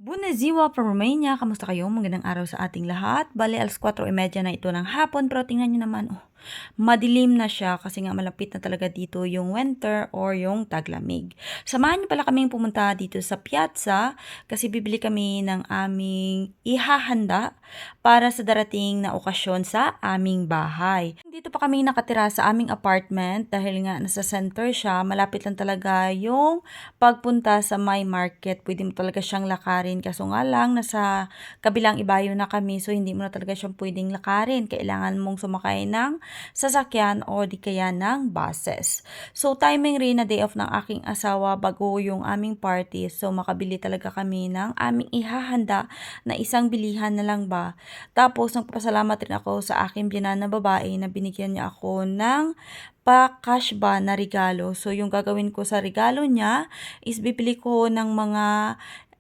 Bună ziua from Romania! Kamusta kayo? Magandang araw sa ating lahat. Bale, 4:30 na ito ng hapon, pero tingnan nyo naman, madilim na siya kasi nga malapit na talaga dito yung winter or yung taglamig. Samahan niyo pala kaming pumunta dito sa piazza kasi bibili kami ng aming ihahanda para sa darating na okasyon sa aming bahay. Dito pa kami nakatira sa aming apartment dahil nga nasa center siya, malapit lang talaga yung pagpunta sa my market. Pwede mo talaga siyang lakarin kaso nga lang nasa kabilang ibayo na kami, so hindi mo na talaga siyang pwedeng lakarin. Kailangan mong sumakay ng sasakyan o di kaya ng buses. So timing rin na day off ng aking asawa bago yung aming party, so makabili talaga kami ng aming ihahanda na isang bilihan na lang ba. Tapos nagpapasalamat rin ako sa aking biyanan na babae na binigyan niya ako ng pa-cash ba na regalo. So yung gagawin ko sa regalo niya is bibili ko ng mga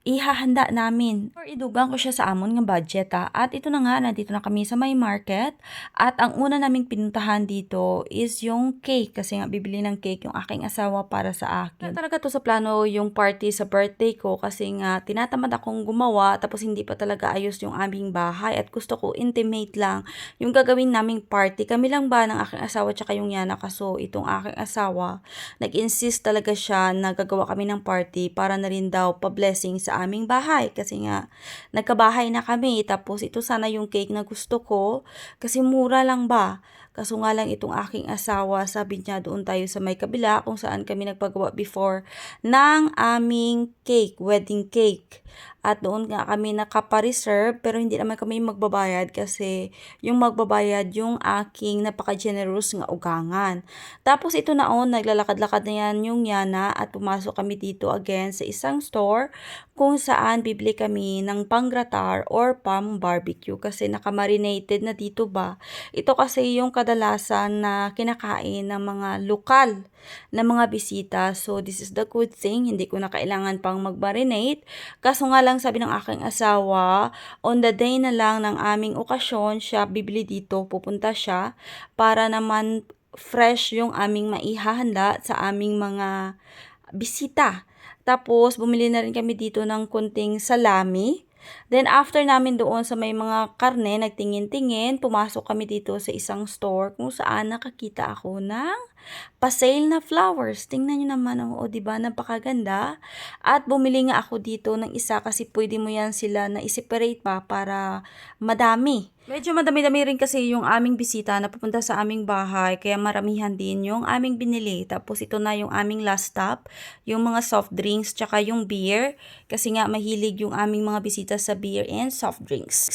ihahanda namin or idugang ko siya sa amon nga budget At ito na nga, nandito na kami sa may market at ang una naming pinuntahan dito is yung cake kasi nga bibili ng cake yung aking asawa para sa akin. Talaga to sa plano yung party sa birthday ko kasi nga tinatamad akong gumawa tapos hindi pa talaga ayos yung aming bahay at gusto ko intimate lang yung gagawin naming party. Kami lang ba ng aking asawa tsaka yung yana, kaso itong aking asawa nag-insist talaga siya na gagawa kami ng party para na rin daw pa-blessing sa aming bahay kasi nga nagkabahay na kami. Tapos ito sana yung cake na gusto ko kasi mura lang ba. Kaso nga lang itong aking asawa, sabi niya doon tayo sa may kabila kung saan kami nagpagawa before ng aming cake, wedding cake. At doon nga kami nakapa-reserve pero hindi naman kami magbabayad kasi yung magbabayad yung aking napaka-generous nga ugangan. Tapos ito na naglalakad-lakad na yan yung yana at pumasok kami dito again sa isang store kung saan bibili kami ng panggratar or pang barbecue kasi nakamarinated na dito ba. Ito kasi yung kadalasan na kinakain ng mga lokal na mga bisita. So this is the good thing, hindi ko na kailangan pang mag-marinate. Kaso nga lang sabi ng aking asawa, on the day na lang ng aming okasyon, siya bibili dito, pupunta siya para naman fresh yung aming maihahanda sa aming mga bisita. Tapos, bumili na rin kami dito ng kunting salami. Then, after namin doon sa may mga karne, nagtingin-tingin, pumasok kami dito sa isang store kung saan nakakita ako ng pa-sale na flowers. Tingnan nyo naman, diba, napakaganda. At bumili nga ako dito ng isa kasi pwede mo yan sila na i-separate pa para madami. Medyo madami-dami rin kasi yung aming bisita na pupunta sa aming bahay, kaya maramihan din yung aming binili. Tapos ito na yung aming last stop, yung mga soft drinks tsaka yung beer. Kasi nga mahilig yung aming mga bisita sa beer and soft drinks.